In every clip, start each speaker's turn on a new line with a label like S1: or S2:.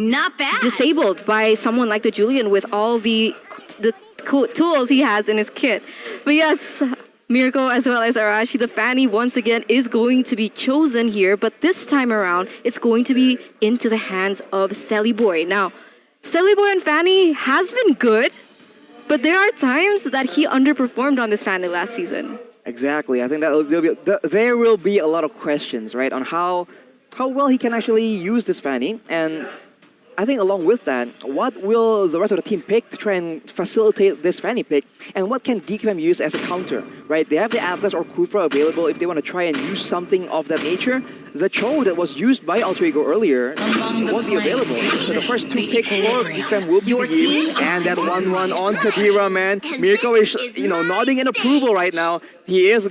S1: Not bad.
S2: disabled by someone like the Julian with all the cool tools he has in his kit. But yes, Miracle as well as Arashi, the Fanny once again is going to be chosen here, but this time around it's going to be into the hands of Selly Boy. Now, Selly Boy and Fanny has been good, but there are times that he underperformed on this Fanny last season.
S3: Exactly. I think that there will be a lot of questions, right, on how well he can actually use this Fanny. And I think along with that, what will the rest of the team pick to try and facilitate this Fanny pick? And what can Geek use as a counter, right? They have the Atlas or Kufra available if they want to try and use something of that nature. The Cho that was used by Alter Ego earlier won't be available. So the first two picks for Geek will be used. And that 1-1 on Kadira, man. Mirko is, nodding in approval right now. He is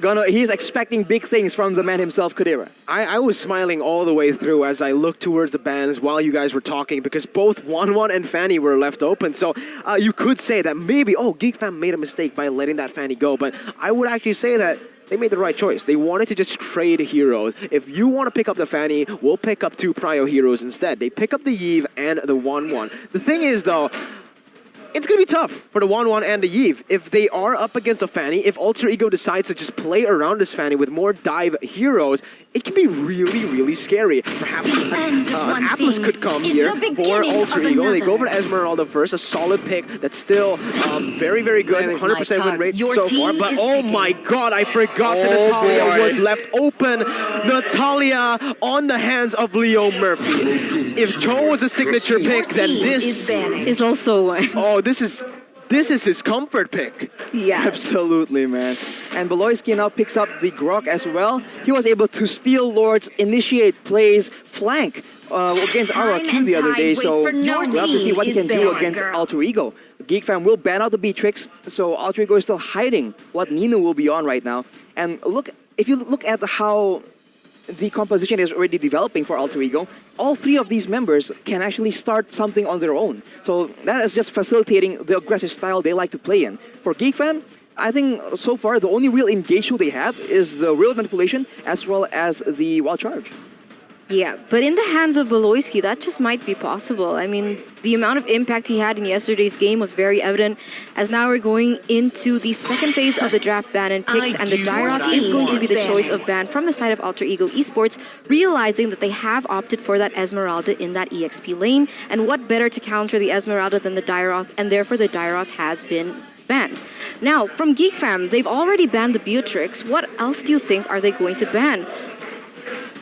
S3: expecting big things from the man himself, Kadira.
S4: I was smiling all the way through as I looked towards the bans while you guys were talking because both 1-1 and Fanny were left open. So you could say that maybe, Geek Fam made a mistake by letting that Fanny go. But I would actually say that they made the right choice. They wanted to just trade heroes. If you want to pick up the Fanny, we'll pick up 2 Prio heroes instead. They pick up the Yve and the 1-1. The thing is, though, it's going to be tough for the 1-1 and the Yve. If they are up against a Fanny, if Alter Ego decides to just play around this Fanny with more dive heroes, it can be really, really scary. Perhaps an Atlas could come here for Alter Ego. They go for Esmeralda first, a solid pick that's still very, very good. 100% win rate so far. But oh my god, I forgot that Natalia was left open. Natalia on the hands of Leo Murphy. If Cho was a signature pick, then this
S2: is also one.
S4: Oh, this is his comfort pick.
S2: Yeah.
S3: Absolutely, man. And Beloyski now picks up the Grok as well. He was able to steal Lord's initiate plays flank against RRQ the other day, so we'll have to see what he can do against Alter Ego. Geek Fam will ban out the Beatrix, so Alter Ego is still hiding what Nino will be on right now. And if you look at how the composition is already developing for Alter Ego, all 3 of these members can actually start something on their own. So that is just facilitating the aggressive style they like to play in. For Geek Fam, I think so far the only real engage tool they have is the real manipulation as well as the wild charge.
S2: Yeah, but in the hands of Beloyski, that just might be possible. I mean, the amount of impact he had in yesterday's game was very evident, as now we're going into the second phase of the draft ban and picks, and the Dairoth is going to be the choice of ban from the side of Alter Ego Esports, realizing that they have opted for that Esmeralda in that EXP lane, and what better to counter the Esmeralda than the Dairoth, and therefore the Dairoth has been banned. Now, from Geek Fam, they've already banned the Beatrix. What else do you think are they going to ban?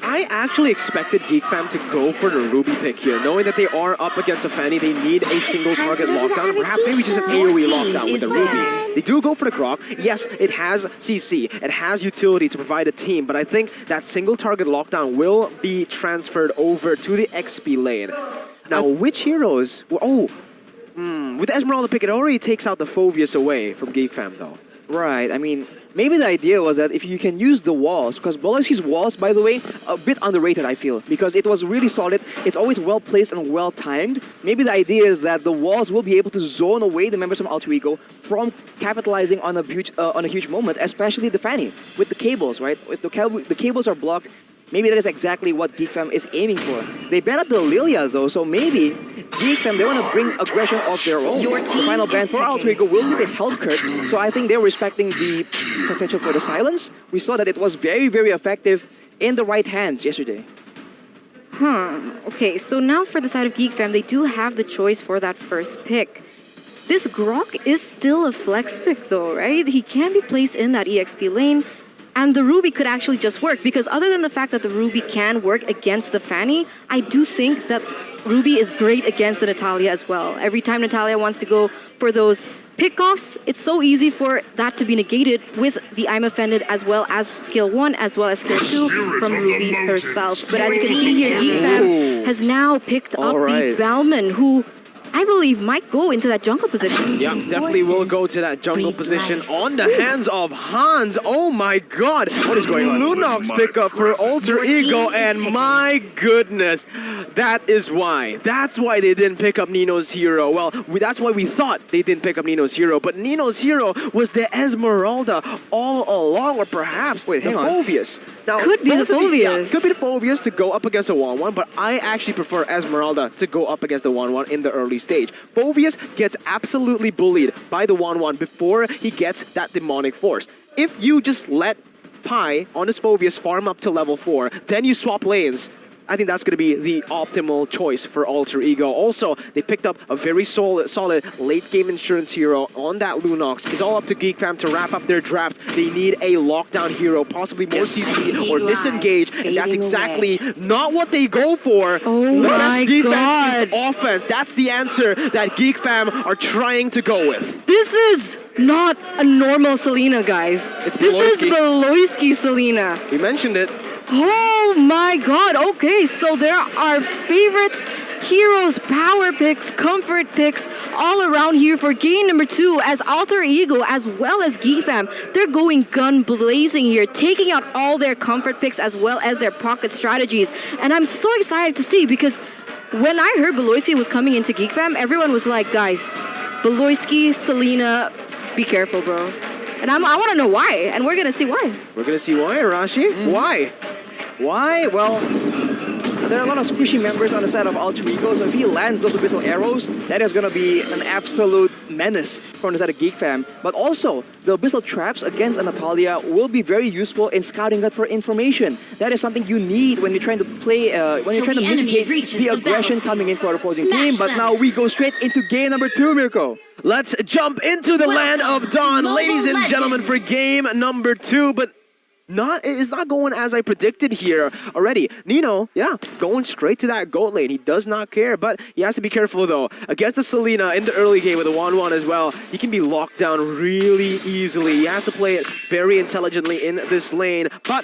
S4: I actually expected Geek Fam to go for the Ruby pick here, knowing that they are up against a Fanny. They need a single target lockdown, perhaps maybe just an AoE lockdown with the Ruby. They do go for the Grok. Yes, it has CC, it has utility to provide a team, but I think that single target lockdown will be transferred over to the XP lane. Now, which heroes? With the Esmeralda pick, it already takes out the Phoveus away from Geek Fam, though.
S3: Right, I mean, maybe the idea was that if you can use the walls, because Beloyski's walls, by the way, a bit underrated, I feel, because it was really solid. It's always well placed and well timed. Maybe the idea is that the walls will be able to zone away the members from Alter Ego from capitalizing on a huge moment, especially the Fanny with the cables, right? If the cables are blocked, maybe that is exactly what Geek Fam is aiming for. They banned out the Lilia though, so maybe Geek Fam, they want to bring aggression of their own. The final ban for Alter Ego will be the Health Curt, so I think they're respecting the potential for the silence. We saw that it was very, very effective in the right hands yesterday.
S2: Okay, so now for the side of Geek Fam, they do have the choice for that first pick. This Grok is still a flex pick though, right? He can be placed in that EXP lane. And the Ruby could actually just work, because other than the fact that the Ruby can work against the Fanny, I do think that Ruby is great against the Natalia as well. Every time Natalia wants to go for those pickoffs, it's so easy for that to be negated with the I'm Offended as well as skill 1 as well as skill 2 from Ruby herself. But as you can see here, Geek Fam has now picked up the Balman, who I believe might go into that jungle position.
S4: Yeah, definitely will go to that jungle position on the hands of Hans. Oh my god, what is going on? Lunox pickup for Alter Ego, and my goodness, that is why. That's why they didn't pick up Nino's hero. Well, that's why we thought they didn't pick up Nino's hero, but Nino's hero was the Esmeralda all along, or perhaps
S3: Wait,
S4: the
S3: hang on.
S4: Phoveus. Now,
S2: Could be the
S4: both of these- yeah,
S2: Phoveus.
S4: could be the Phoveus to go up against a 1-1, but I actually prefer Esmeralda to go up against the 1-1 in the early stage. Phoveus gets absolutely bullied by the 1-1 before he gets that demonic force. If you just let Pi on his Phoveus farm up to level 4, then you swap lanes, I think that's going to be the optimal choice for Alter Ego. Also, they picked up a very solid late-game insurance hero on that Lunox. It's all up to Geek Fam to wrap up their draft. They need a lockdown hero, possibly more CC or disengage, and that's exactly not what they go for.
S2: Oh my God.
S4: Offense. That's the answer that Geek Fam are trying to go with.
S2: This is not a normal Selena, guys.
S4: It's
S2: This is
S4: Beloyski.
S2: Beloyski Selena.
S4: We mentioned it.
S2: Oh my god, okay, so there are favorites, heroes, power picks, comfort picks all around here for game number 2 as Alter Ego as well as Geek Fam. They're going gun blazing here, taking out all their comfort picks as well as their pocket strategies. And I'm so excited to see because when I heard Beloyski was coming into Geek Fam, everyone was like, guys, Beloyski, Selena, be careful, bro. And I want to know why, and we're going to see why.
S4: We're going to see why, Arashi. Why?
S3: Why? Well, there are a lot of squishy members on the side of Alter Ego, so if he lands those abyssal arrows, that is going to be an absolute menace from the side of Geek Fam. But also, the abyssal traps against Anatolia will be very useful in scouting out for information. That is something you need when you're trying to play, when you're trying to mitigate the aggression coming in for our opposing team. But now we go straight into game number 2, Mirko.
S4: Let's jump into the land of Dawn, ladies and gentlemen, for game number 2. But it's not going as I predicted here already. Nino, yeah, going straight to that goat lane. He does not care, but he has to be careful though. Against the Selena in the early game with the 1-1 as well, he can be locked down really easily. He has to play it very intelligently in this lane, but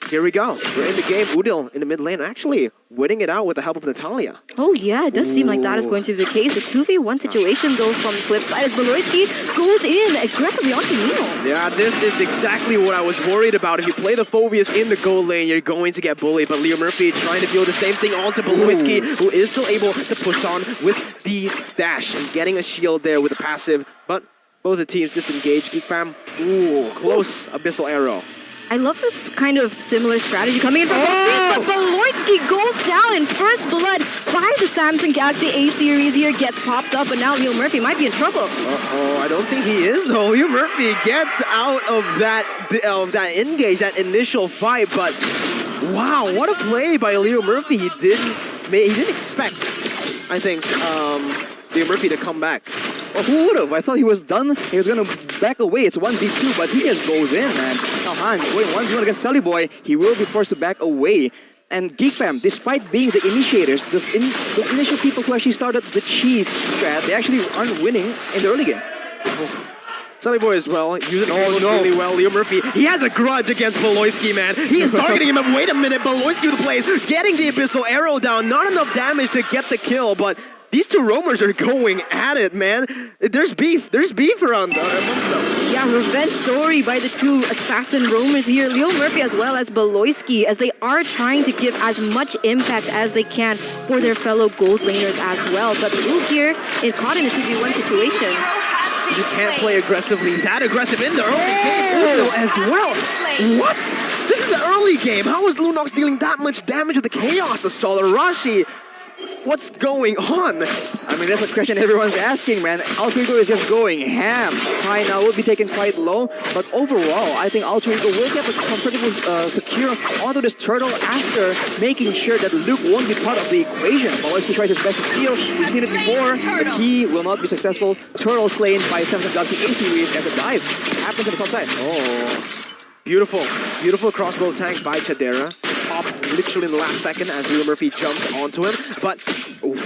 S4: here we go. We're in the game. Udil in the mid lane, actually winning it out with the help of Natalia.
S2: Oh yeah, it does seem like that is going to be the case. A 2v1 situation though from the flip side as Beloyski goes in aggressively onto Nino.
S4: Yeah, this is exactly what I was worried about. If you play the Phoveus in the gold lane, you're going to get bullied. But Leo Murphy trying to do the same thing onto Beloyski, who is still able to push on with the dash and getting a shield there with a passive. But both the teams disengage. Geek Fam, ooh, close abyssal arrow.
S2: I love this kind of similar strategy coming in from both teams, but Beloyski goes down in first blood by the Samsung Galaxy A-Series here, gets popped up, and now Leo Murphy might be in trouble.
S4: Uh-oh, I don't think he is though. Leo Murphy gets out of that engage, that initial fight, but wow, what a play by Leo Murphy. He didn't expect, I think, Leo Murphy to come back.
S3: Well, who would have? I thought he was done. He was going to back away. It's 1v2, but he just goes in, man. Now Hans going 1v1 against Sully Boy. He will be forced to back away. And Geek Fam, despite being the initiators, the initial people who actually started the cheese strat, they actually aren't winning in the early game.
S4: Sully Boy as well, using really well. Leo Murphy, he has a grudge against Beloyski, man. He is targeting him. Wait a minute, Beloyski with the plays, getting the abyssal arrow down. Not enough damage to get the kill, but these two roamers are going at it, man. There's beef around amongst them.
S2: Yeah, revenge story by the two assassin roamers here, Leo Murphy as well as Beloyski, as they are trying to give as much impact as they can for their fellow gold laners as well. But Blue here is caught in a 2v1 situation.
S4: You just can't play aggressively, that aggressive in the early game. Uno as well. What? This is the early game. How is Lunox dealing that much damage with the Chaos Assault? Arashi, what's going on?
S3: I mean, that's a question everyone's asking, man. Alter Ego is just going ham. High now will be taken quite low, but overall, I think Alter Ego will get a comfortable secure onto this turtle after making sure that Luke won't be part of the equation. Beloyski tries his best to steal. We've seen it before, but he will not be successful. Turtle slain by Samsung Galaxy A-Series as a dive happens on the top side.
S4: Oh, beautiful crossbow tank by Chadera. Off literally in the last second as Leo Murphy jumped onto him. But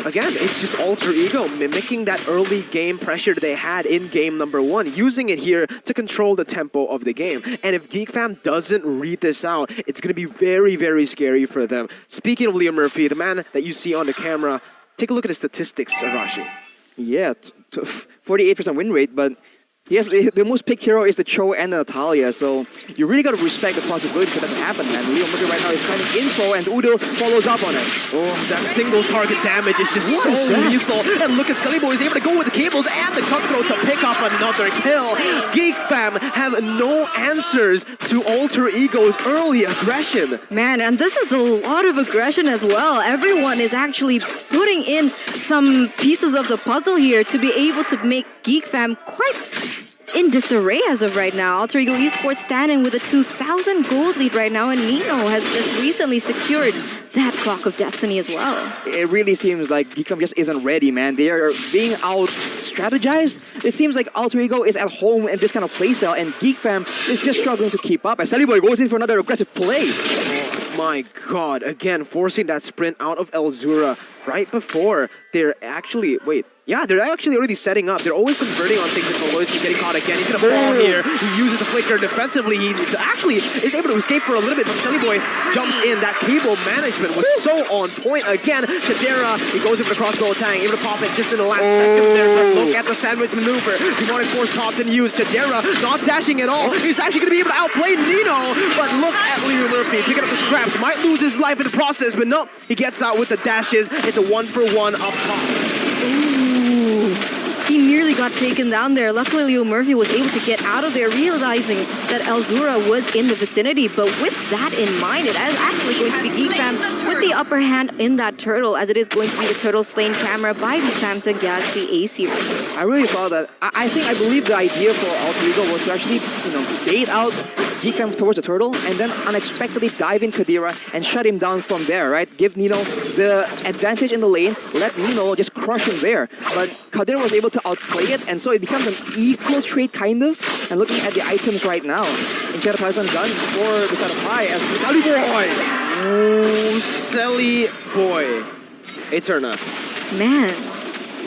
S4: again, it's just Alter Ego mimicking that early game pressure they had in game number 1, using it here to control the tempo of the game. And if Geek Fam doesn't read this out, it's going to be very, very scary for them. Speaking of Leo Murphy, the man that you see on the camera, take a look at his statistics, Arashi.
S3: Yeah, 48% win rate, but yes, the most picked hero is the Cho and the Natalia, so you really got to respect the possibility for that to happen, man. Leo Murphy right now is finding info, and Udo follows up on it.
S4: Oh, that single target damage is just so lethal. And look at Sunnyboy is able to go with the cables and the cutthroat to pick up another kill. Geek Fam have no answers to Alter Ego's early aggression.
S2: Man, and this is a lot of aggression as well. Everyone is actually putting in some pieces of the puzzle here to be able to make Geek Fam quite in disarray as of right now. Alter Ego Esports standing with a 2,000 gold lead right now, and Nino has just recently secured that Clock of Destiny as well.
S3: It really seems like Geek Fam just isn't ready, man. They are being out-strategized. It seems like Alter Ego is at home in this kind of playstyle, and Geek Fam is just struggling to keep up. As Boy goes in for another aggressive play.
S4: Oh my god, again, forcing that sprint out of Elzura right before they're actually... Wait. Yeah, they're actually already setting up. They're always converting on things. If Aloysius getting caught again, he's gonna fall here. He uses the flicker defensively. He actually is able to escape for a little bit, but Sunnyboy jumps in. That cable management was so on point again. Kadera, he goes in for the crossbow attack, able to pop it just in the last second there. But look at the sandwich maneuver. Demonic Force popped and used. Kadera not dashing at all. He's actually gonna be able to outplay Nino. But look at Leo Murphy picking up the scraps. Might lose his life in the process, but no, he gets out with the dashes. It's a 1-for-1 up top.
S2: He nearly got taken down there. Luckily, Leo Murphy was able to get out of there, realizing that Elzura was in the vicinity. But with that in mind, it is actually going to be Geek Fam with the upper hand in that turtle, as it is going to be the turtle slain camera by the Samsung Galaxy A series.
S3: I really thought that. I believe the idea for Alter Ego was to actually, bait out Geek Fam towards the turtle and then unexpectedly dive in Kadira and shut him down from there, right? Give Nino the advantage in the lane, let Nino just crush him there. But Kadira was able to outplay it, and so it becomes an equal trade kind of. And looking at the items right now, Enchanted Python gun for the side of high as Sally Boy.
S4: Oh, Sally Boy. Eterna.
S2: Man.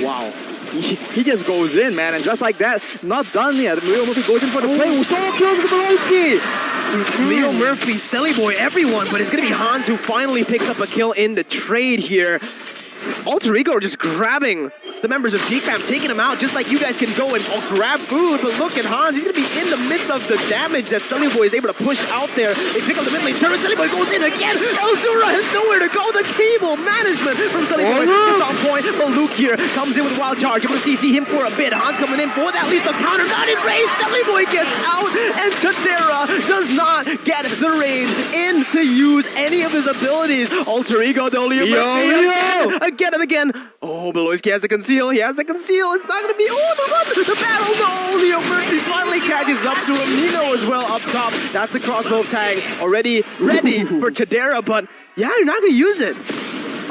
S4: Wow.
S3: He just goes in, man, and just like that, not done yet. Leo Murphy goes in for the play. Solo kills with Boloski.
S4: Leo Murphy, Sally Boy, everyone, but it's going to be Hans who finally picks up a kill in the trade here. Alter Ego are just grabbing the members of Geek Fam, taking them out just like you guys can go and grab food. But look at Hans, he's going to be in the midst of the damage that Sunny Boy is able to push out there. They pick up the mid lane turret, Sunny Boy goes in again. Elzura has nowhere to go. The cable management from Sunny Boy is on point. But Luke here comes in with a wild charge. Able to CC him for a bit. Hans coming in for that lethal counter, not in range. Sunny Boy gets out, and Tadera does not get the range in to use any of his abilities. Alter Ego, though, Leo Murphy again and again. Oh, Beloyski has to conceal. He has to conceal. It's not going to be. Oh, the run. The battle. No. Leo Murphy finally catches up to him. Nino as well up top. That's the crossbow tag. Already ready for Tadera, but yeah, you're not going to use it.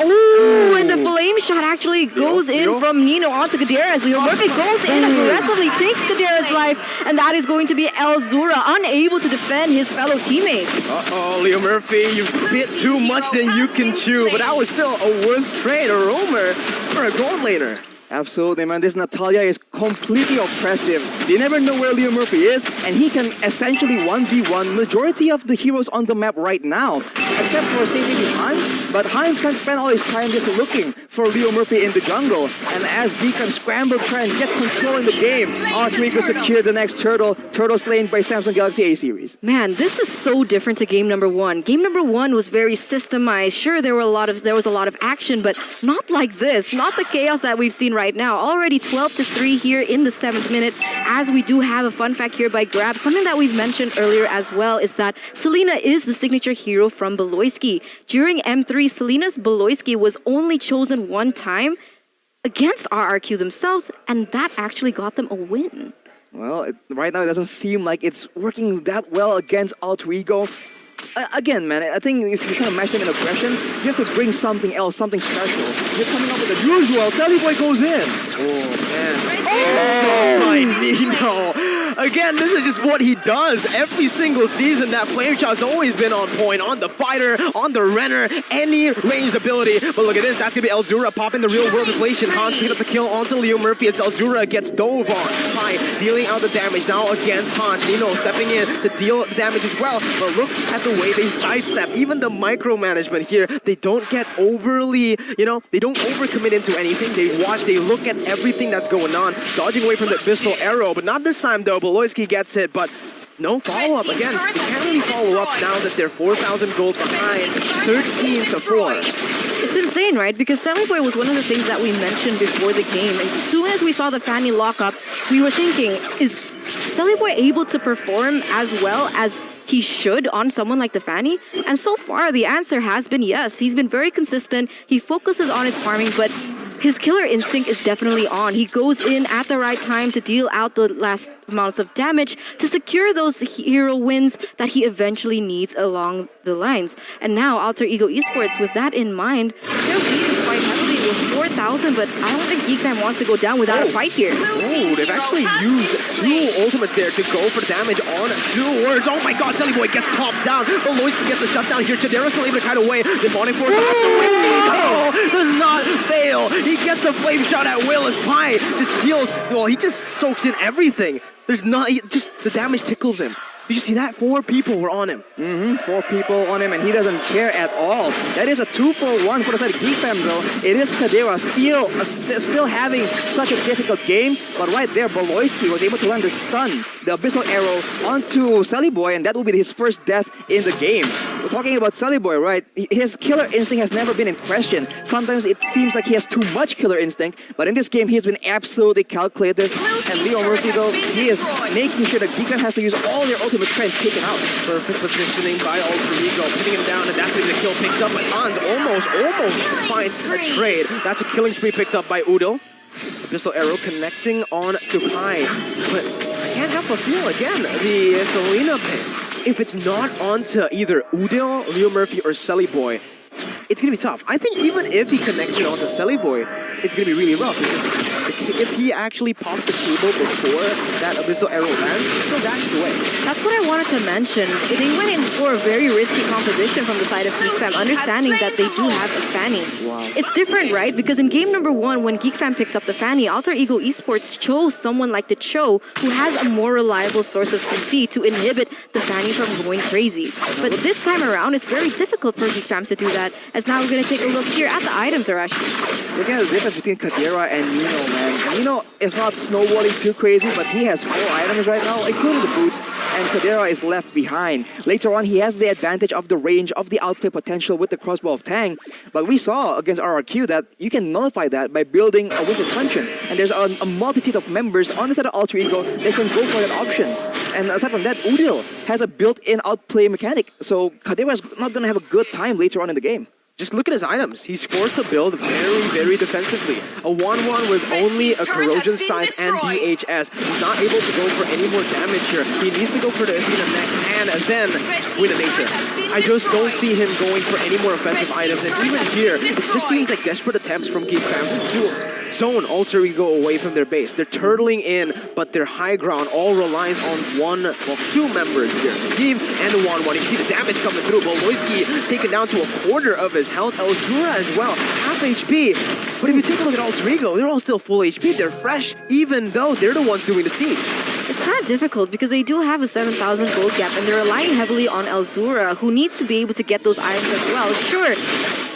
S2: Oh, and the flame shot actually goes in from Nino onto Kadera as Leo Murphy goes in aggressively, takes Kadera's life, and that is going to be Elzura, unable to defend his fellow teammates.
S4: Uh-oh, Leo Murphy, you bit too much than you can chew, but that was still a worth trade, a roamer for a gold laner.
S3: Absolutely, man. This Natalia is completely oppressive. They never know where Leo Murphy is, and he can essentially 1v1 majority of the heroes on the map right now, except for saving Hans. But Hans can spend all his time just looking for Leo Murphy in the jungle. And as Geek can scramble, try and get control in the game, Alter Ego secured the next turtle. Turtle slain by Samsung Galaxy A series.
S2: Man, this is so different to game number one. Game number one was very systemized. Sure, there was a lot of action, but not like this. Not the chaos that we've seen right now. Already 12-3 here in the 7th minute, as we do have a fun fact here by Grab. Something that we've mentioned earlier as well is that Selena is the signature hero from Beloyski. During M3, Selena's Beloyski was only chosen one time against RRQ themselves, and that actually got them a win.
S3: Well, right now it doesn't seem like it's working that well against Alter Ego. Again, man, I think if you're trying to match them in aggression, you have to bring something else, something special. You're coming up with the usual. Sally Boy goes in.
S4: Oh, man. Oh, my Nino. Again, this is just what he does every single season. That flame shot's always been on point, on the fighter, on the Renner, any ranged ability. But look at this, that's gonna be Elzura popping the real world inflation. Hans picked up the kill onto Leo Murphy as Elzura gets dove on. Pi dealing out the damage now against Hans. Nino stepping in to deal the damage as well. But look at the way they sidestep. Even the micromanagement here, they don't get overly, they don't overcommit into anything. They watch, they look at everything that's going on, dodging away from the Abyssal Arrow. But not this time though, Beloyski gets hit, but no follow-up. Again, they can't really follow up now that they're 4,000 gold behind, 13-4.
S2: It's insane, right? Because Selling Boy was one of the things that we mentioned before the game. And as soon as we saw the Fanny lock up, we were thinking, is Selling Boy able to perform as well as he should on someone like the Fanny? And so far, the answer has been yes. He's been very consistent. He focuses on his farming, but his killer instinct is definitely on. He goes in at the right time to deal out the last amounts of damage to secure those hero wins that he eventually needs along the lines. And now Alter Ego Esports, with that in mind, they're leading quite heavily with 4,000, but I don't think Geek Fam wants to go down without a fight here.
S4: Oh, they've actually used two ultimates there to go for damage on two words. Oh my god, Selly Boy gets topped down. Beloyski gets the shutdown here. Chidera's still able to kite away. Demonic Force off the window. Does not fail. He gets the flame shot at will as Pi just deals. Well, he just soaks in everything. There's not, just the damage tickles him. Did you see that? 4 people were on him.
S3: 4 people on him, and he doesn't care at all. That is a 2-for-1 for the side of Geek Fam, though. It is Kadira still having such a difficult game, but right there, Beloyski was able to land the stun, the Abyssal Arrow, onto Sally Boy, and that will be his first death in the game. We're talking about Sally Boy, right? His killer instinct has never been in question. Sometimes it seems like he has too much killer instinct, but in this game, he's been absolutely calculated. And Leo Murphy, though, he is making sure that Geek Fam has to use all their ultimate try and take him out.
S4: Perfect positioning by Alter Ego, pinning him down, and that's where the kill picks up. But Hans almost finds a trade. That's a killing spree picked up by Udo. Abyssal Arrow connecting on to Pi. But I can't help but feel, again, the Selena pick. If it's not onto either Udo, Leo Murphy, or Selly Boy, it's going to be tough. I think even if he connects it onto Selly Boy, it's going to be really rough. If he actually pops the cable before that Abyssal Arrow lands, he still dashes away.
S2: That's what I wanted to mention. They went in for a very risky composition from the side of Geek Fam, understanding that they do have a Fanny.
S3: Wow.
S2: It's different, right? Because in game number 1, when Geek Fam picked up the Fanny, Alter Ego Esports chose someone like the Cho, who has a more reliable source of CC to inhibit the Fanny from going crazy. But this time around, it's very difficult for Geek Fam to do that, as now we're going to take a look here at the items, Arash.
S3: Look at the difference between Kadira and Nino, man. Nino is not snowballing too crazy, but he has 4 items right now, including the boots, and Kadira is left behind. Later on, he has the advantage of the range of the outplay potential with the crossbow of Tang, but we saw against RRQ that you can nullify that by building a Wicked Truncheon, and there's a multitude of members on the side of Alter Ego that can go for that option. And aside from that, Udil has a built-in outplay mechanic, so Kadira is not going to have a good time later on in the game.
S4: Just look at his items. He's forced to build very, very defensively. A 1-1 with only a corrosion sight and DHS. He's not able to go for any more damage here. He needs to go for the Athena next and then win a nature. I just don't see him going for any more offensive items. And even here, it just seems like desperate attempts from Geek Fam to zone Alter Ego away from their base. They're turtling in, but their high ground all relies on 2 members here. Give and 1-1. You see the damage coming through. Beloyski taken down to a quarter of his health. Elzura as well, half HP. But if you take a look at Alter Ego, they're all still full HP. They're fresh, even though they're the ones doing the siege.
S2: It's kind of difficult because they do have a 7,000 gold gap, and they're relying heavily on Elzura, who needs to be able to get those items as well. Sure,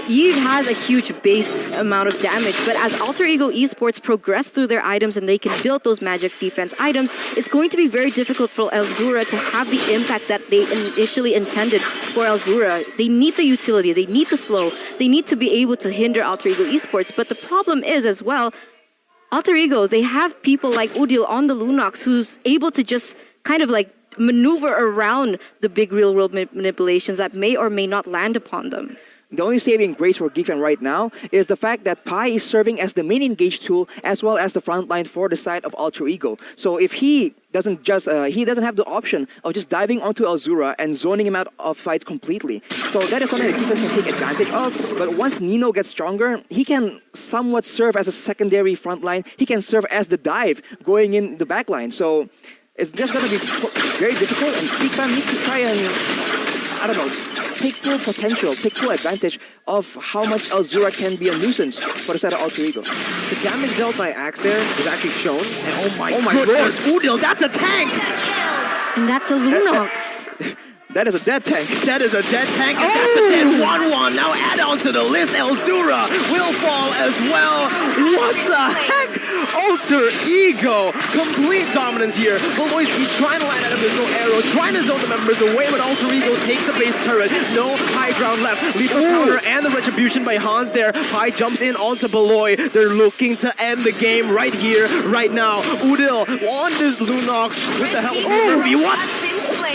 S2: Yves has a huge base amount of damage, but as Alter Ego Esports progress through their items and they can build those magic defense items, it's going to be very difficult for Elzura to have the impact that they initially intended for Elzura. They need the utility, they need the slow, they need to be able to hinder Alter Ego Esports, but the problem is as well, Alter Ego, they have people like Udil on the Lunox who's able to just kind of like maneuver around the big real-world manipulations that may or may not land upon them.
S3: The only saving grace for Geek Fam right now is the fact that Pi is serving as the main engage tool as well as the front line for the side of Alter Ego. So if he doesn't have the option of just diving onto Elzura and zoning him out of fights completely. So that is something that Geek Fam can take advantage of. But once Nino gets stronger, he can somewhat serve as a secondary front line. He can serve as the dive going in the back line. So It's just going to be very difficult, and Geek Fam needs to try and, I don't know, take full potential, take full advantage of how much Elzura can be a nuisance for the side of Alter Ego.
S4: The damage dealt by Axe there is actually shown. And oh my
S3: goodness,
S4: Udil, that's a tank!
S2: And that's a Lunox.
S3: That is a dead tank.
S4: That is a dead tank, and that's a dead 1-1. Now add on to the list, Elzura will fall as well. What the heck? Alter Ego, complete dominance here. Voloisky trying to land out of the zone arrow, trying to zone the members away, but Alter Ego takes the base turret. No high ground left. Lethal counter and the retribution by Hans there. High jumps in onto Beloy. They're looking to end the game right here, right now. Udil on this Lunox with the help of Murphy. What?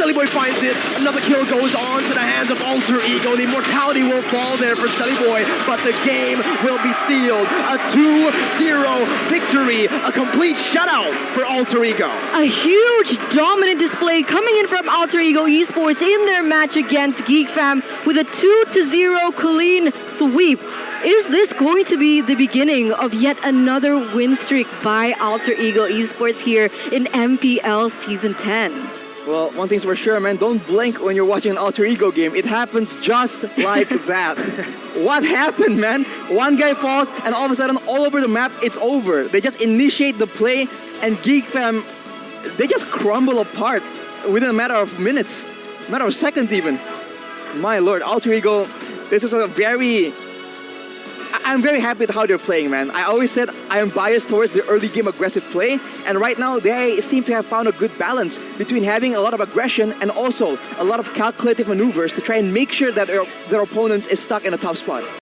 S4: Silly Boy finds it. Another kill goes on to the hands of Alter Ego. The immortality will fall there for Silly Boy, but the game will be sealed. A 2-0 victory. A complete shutout for Alter Ego.
S2: A huge dominant display coming in from Alter Ego Esports in their match against Geek Fam with a 2-0 clean sweep. Is this going to be the beginning of yet another win streak by Alter Ego Esports here in MPL Season 10?
S3: Well, one thing's for sure, man, don't blink when you're watching an Alter Ego game. It happens just like that. What happened, man? One guy falls, and all of a sudden, all over the map, it's over. They just initiate the play, and Geek Fam, they just crumble apart within a matter of minutes, a matter of seconds even. My lord, Alter Ego, this is a very... I'm very happy with how they're playing, man. I always said I am biased towards the early game aggressive play, and right now they seem to have found a good balance between having a lot of aggression and also a lot of calculative maneuvers to try and make sure that their opponents is stuck in a tough spot.